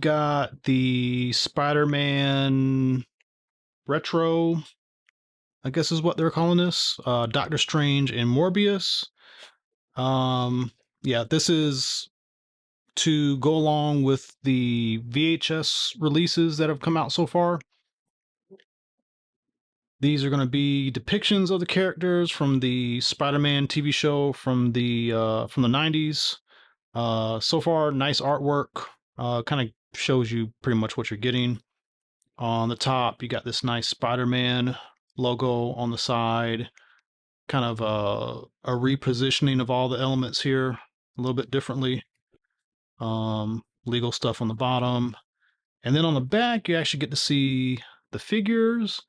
got the Spider-Man Retro, I guess is what they're calling this. Doctor Strange and Morbius. Yeah, this is to go along with the VHS releases that have come out so far. These are going to be depictions of the characters from the Spider-Man TV show from the 90s. So far, nice artwork. Kind of shows you pretty much what you're getting. On the top, you got this nice Spider-Man logo on the side. Kind of a repositioning of all the elements here, a little bit differently. Legal stuff on the bottom. And then on the back, you actually get to see the figures.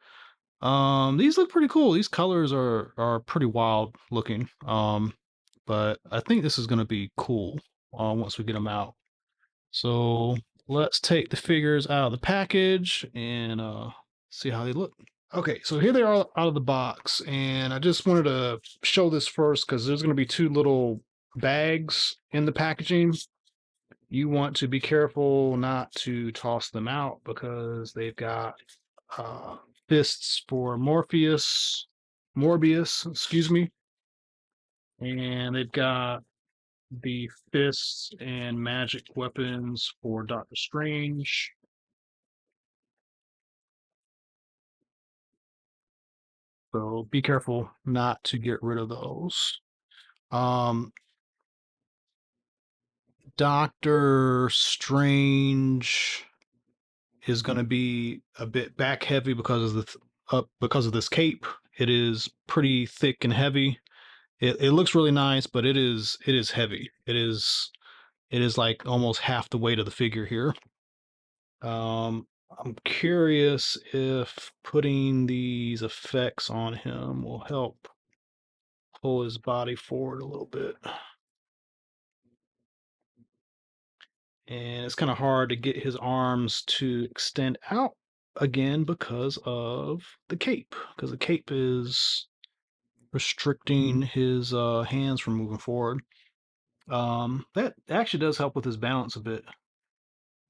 These look pretty cool. These colors are pretty wild looking. But I think this is going to be cool once we get them out. So let's take the figures out of the package and see how they look. Okay, so here they are out of the box, and I just wanted to show this first because there's going to be two little bags in the packaging. You want to be careful not to toss them out because they've got uh, fists for Morbius, excuse me, and they've got the fists and magic weapons for Doctor Strange. So be careful not to get rid of those. Um, Doctor Strange is going to be a bit back heavy because of because of this cape. It is pretty thick and heavy. It looks really nice, but it is heavy. It is like almost half the weight of the figure here. I'm curious if putting these effects on him will help pull his body forward a little bit. And it's kind of hard to get his arms to extend out again because of the cape, because the cape is restricting his hands from moving forward. That actually does help with his balance a bit.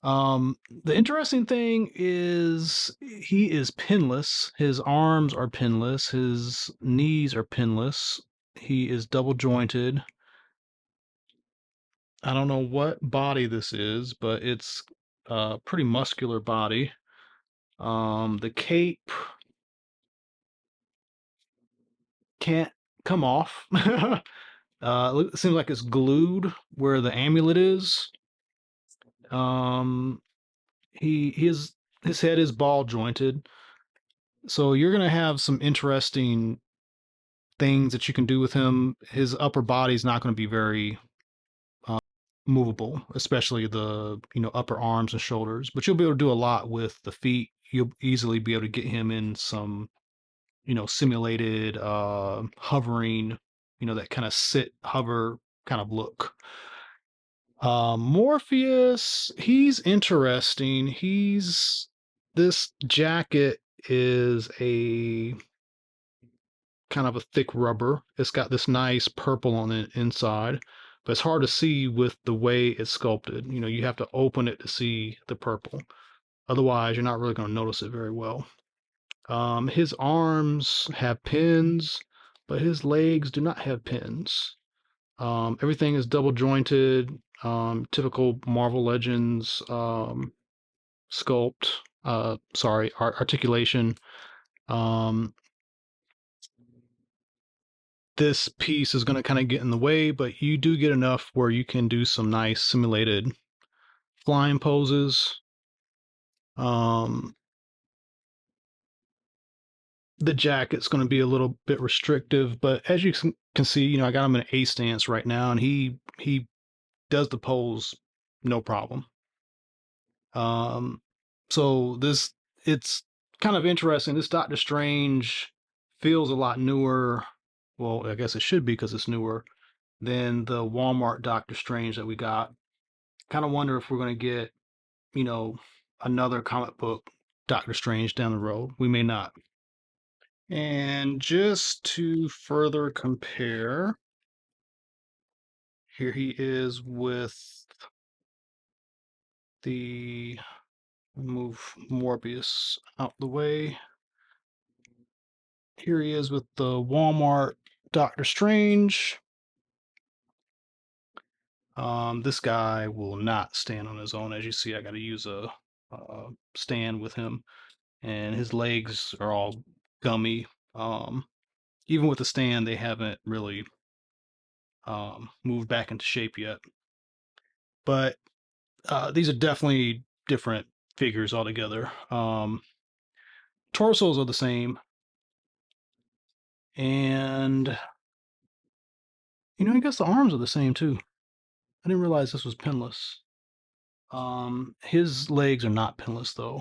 The interesting thing is he is pinless. His arms are pinless. His knees are pinless. He is double jointed. I don't know what body this is, but it's a pretty muscular body. The cape can't come off. It seems like it's glued where the amulet is. Um, his head is ball jointed, so you're gonna have some interesting things that you can do with him. His upper body is not going to be very uh, movable, especially the upper arms and shoulders. But you'll be able to do a lot with the feet. You'll easily be able to get him in some simulated hovering, that kind of sit hover kind of look. Morpheus, he's interesting. This jacket is a kind of a thick rubber. It's got this nice purple on the inside, but it's hard to see with the way it's sculpted. You have to open it to see the purple. Otherwise, you're not really going to notice it very well. His arms have pins, but his legs do not have pins. Everything is double jointed, typical Marvel Legends sculpt. Articulation. Um, this piece is going to kind of get in the way, but you do get enough where you can do some nice simulated flying poses. The jacket's going to be a little bit restrictive, but as you can see, I got him in an A stance right now, and he does the pose no problem. So it's kind of interesting. This Doctor Strange feels a lot newer. Well, I guess it should be because it's newer than the Walmart Doctor Strange that we got. Kind of wonder if we're going to get, you know, another comic book Doctor Strange down the road. We may not. And just to further compare, here he is with the move Morbius out the way. Here he is with the Walmart Doctor Strange. This guy will not stand on his own. As you see, I got to use a stand with him, and his legs are all gummy. Even with the stand, they haven't really moved back into shape yet. But these are definitely different figures altogether. Torsos are the same, and I guess the arms are the same too. I didn't realize this was pinless. His legs are not pinless though,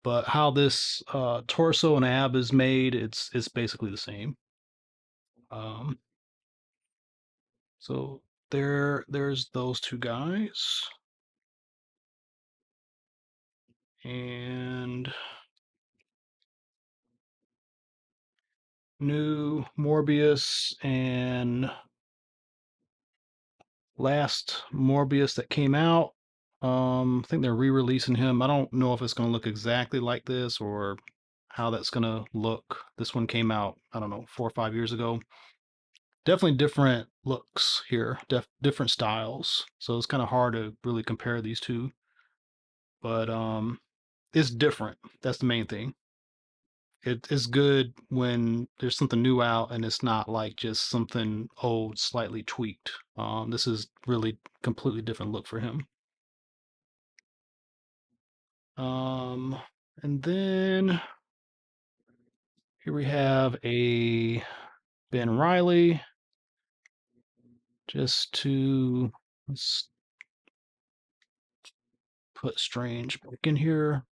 but how this torso and ab is made, it's basically the same. Um, so there's those two guys, and new Morbius and last Morbius that came out. I think they're re-releasing him. I don't know if it's going to look exactly like this or how that's going to look. This one came out, I don't know, 4 or 5 years ago. Definitely different looks here, different styles. So it's kind of hard to really compare these two, but it's different. That's the main thing. It's good when there's something new out and it's not like just something old, slightly tweaked. This is really completely different look for him. Um, and then here we have a Ben Riley. Just to let's put Strange back in here.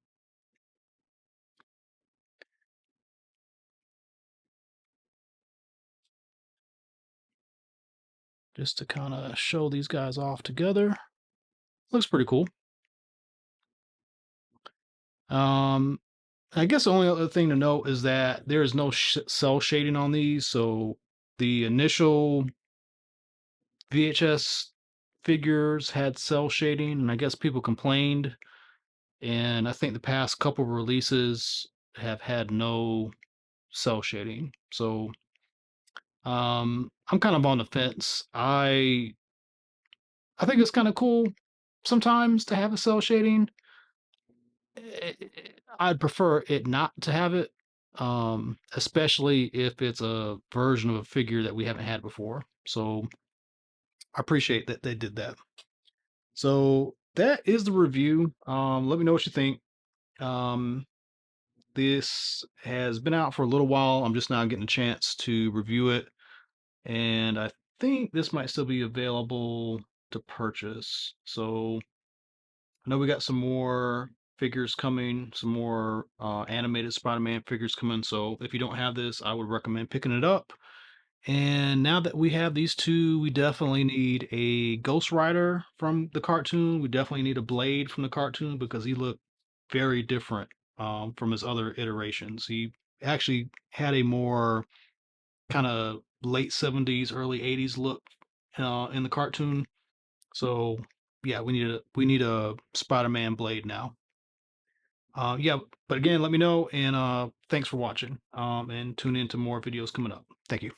Just to kind of show these guys off together. Looks pretty cool. Um, I guess the only other thing to note is that there is no cell shading on these. So the initial VHS figures had cell shading, and I guess people complained. And I think the past couple releases have had no cell shading. So I'm kind of on the fence. I think it's kind of cool sometimes to have a cell shading. I'd prefer it not to have it, especially if it's a version of a figure that we haven't had before. So I appreciate that they did that. So that is the review. Let me know what you think. Um, this has been out for a little while. I'm just now getting a chance to review it, and I think this might still be available to purchase. So I know we got some more figures coming, some more animated Spider-Man figures coming. So if you don't have this, I would recommend picking it up. And now that we have these two, we definitely need a Ghost Rider from the cartoon. We definitely need a Blade from the cartoon because he looked very different from his other iterations. He actually had a more kind of late 70s, early 80s look in the cartoon. So yeah, we need a Spider-Man Blade now. Yeah, but again, let me know and thanks for watching. And tune in to more videos coming up. Thank you.